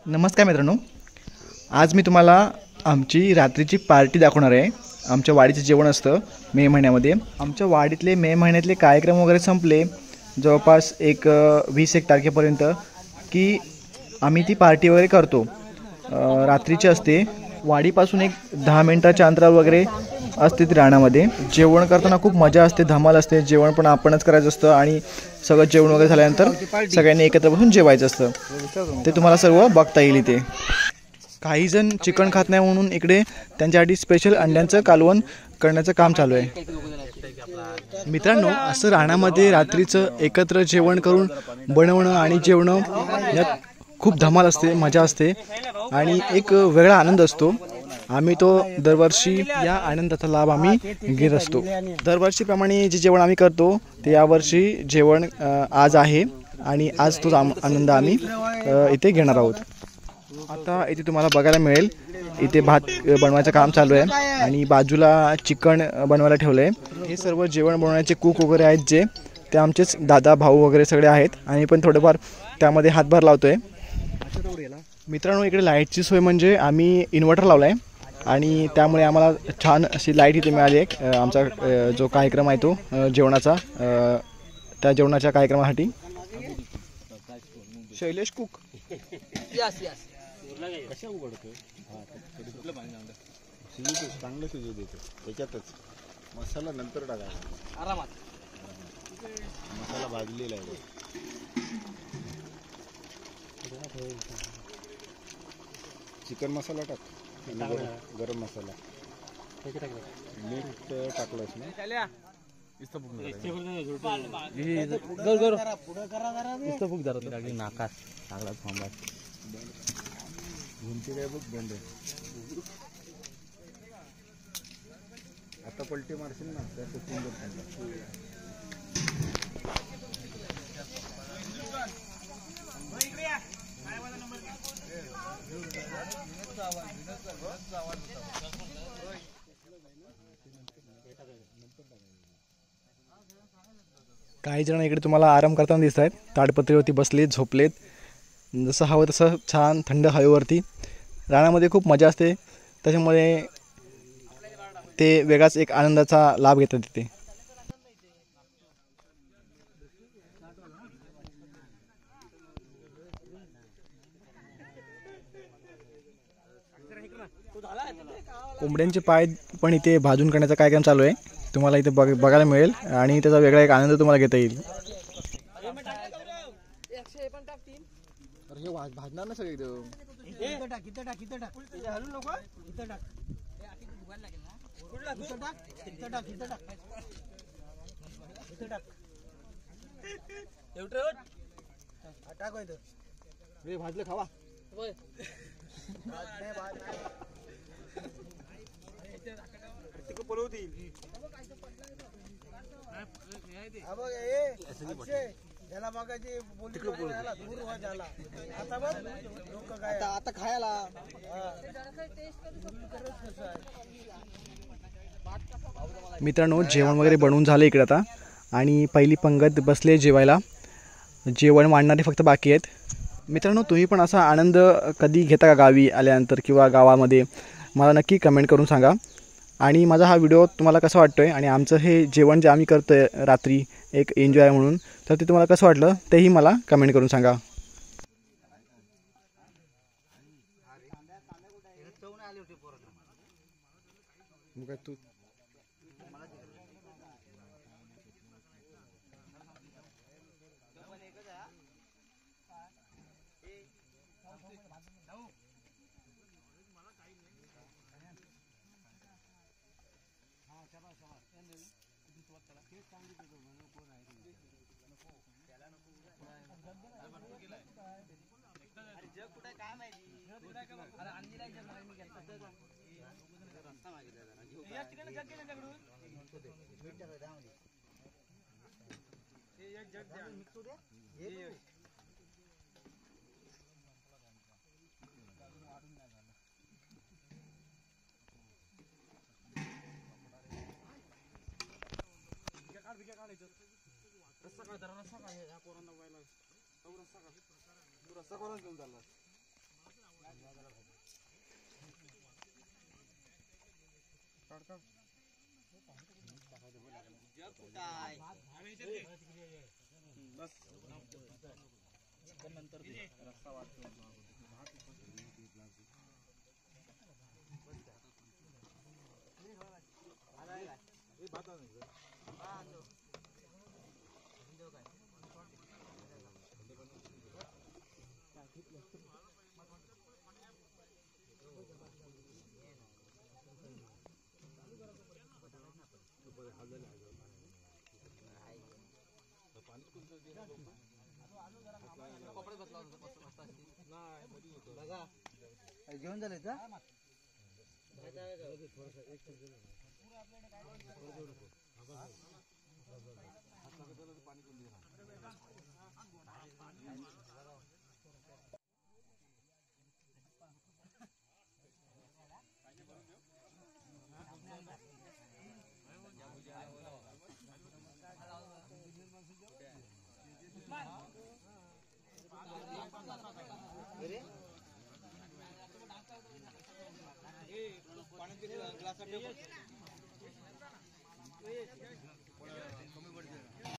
नमस्कार मित्रांनो, आज मी तुम्हाला आमची रात्रीची पार्टी दाखवणार आहे। आमच्या वाडीचं जेवण असतं मे महिन्यामध्ये। आमच्या वाडीतले मे महिन्यातले कार्यक्रम वगैरे संपले जवळपास 20-1 तारखेपर्यंत की आम्ही ती पार्टी वगैरे करतो। रात्रीची असते, वाडीपासून 10 मिनिटाच्या अंतरावर वगैरे असते ती राणामध्ये। जेवण करताना खूप मजा असते, धमाल असते। जेवण पण आपणच करायचं असतं आणि सगळं जेवण वगैरे झाल्यानंतर सगळ्यांनी एकत्र बसून जेवायचं असतं। ते तुम्हाला सर्व बघता येईल इथे। काही जण चिकन खात नाही म्हणून इकडे त्यांच्यासाठी स्पेशल अंड्यांचं कालवण करण्याचं काम चालू आहे। मित्रांनो, असं राणामध्ये रात्रीचं एकत्र जेवण करून बनवणं आणि जेवणं यात खूप धमाल असते, मजा असते आणि एक वेगळा आनंद असतो। आम्ही तो दरवर्षी या आनंदाचा लाभ आम्ही घेत असतो। दरवर्षीप्रमाणे जे जेवण आम्ही करतो ते यावर्षी जेवण आज आहे आणि आज तोच आनंद आम्ही इथे घेणार आहोत। आता इथे तुम्हाला बघायला मिळेल, इथे भात बनवायचं काम चालू आहे आणि बाजूला चिकन बनवायला ठेवलं आहे। हे सर्व जेवण बनवण्याचे कुक वगैरे आहेत जे ते आमचेच दादा भाऊ वगैरे सगळे आहेत आणि पण थोडेफार त्यामध्ये हातभार लावतोय। मित्रांनो, इकडे लाईटची सोय म्हणजे आम्ही इन्व्हर्टर लावला आहे आणि त्यामुळे आम्हाला छान अशी लाईट इथे मिळाली आहे। आमचा जो कार्यक्रम आहे तो जेवणाचा, त्या जेवणाच्या कार्यक्रमासाठी शैलेश कुक कशा उघडतो चांगलं शिजू देतो। त्याच्यातच मसाला नंतर टाकायचा आरामात। मसाला भाजलेला आहे, चिकन मसाला टाक, गरम मसाला, मीठ टाकलंस ना। नाकात चांगला थांबा घुमती काय बघ बंद। आता पलटी मारशील ना काही जण इकडे तुम्हाला आराम करताना दिसत आहेत, ताडपत्रीवरती बसलेत, झोपलेत। जसं हवं तसं छान थंड हवेवरती रानामध्ये खूप मजा असते, त्याच्यामुळे ते वेगळाच एक आनंदाचा लाभ घेतात तिथे। कोंबड्यांचे पाय पण इथे भाजून करण्याचा कार्यक्रम चालू आहे, तुम्हाला इथे बघायला मिळेल आणि त्याचा वेगळा एक आनंद तुम्हाला घेता येईल। भाजणार ना सगळे भाजले खावा आता खायला। मित्रांनो, जेवण वगैरे बनवून झालं इकडे आता आणि पहिली पंगत बसले जेवायला। जेवण वाढणारे फक्त बाकी आहेत। मित्रांनो, तुम्ही पण असा आनंद कधी घेता का गावी आल्यानंतर किंवा गावामध्ये? मला नक्की कमेंट करून सांगा। आणि माझा हा व्हिडिओ तुम्हाला कसा वाटतोय आणि आमचं हे जेवण जे आम्ही करतोय रात्री एक एन्जॉय म्हणून, तर ते तुम्हाला कसं वाटलं तेही मला कमेंट करून सांगा। रस्सा काय रस्सा काय या पोरांना व्हायला रस्सा का तू रस्सा कोणाला घेऊन चालला बस चिकन नंतर रस्ता वाटतो. घेऊन झाले का ग्लास कमी पडते.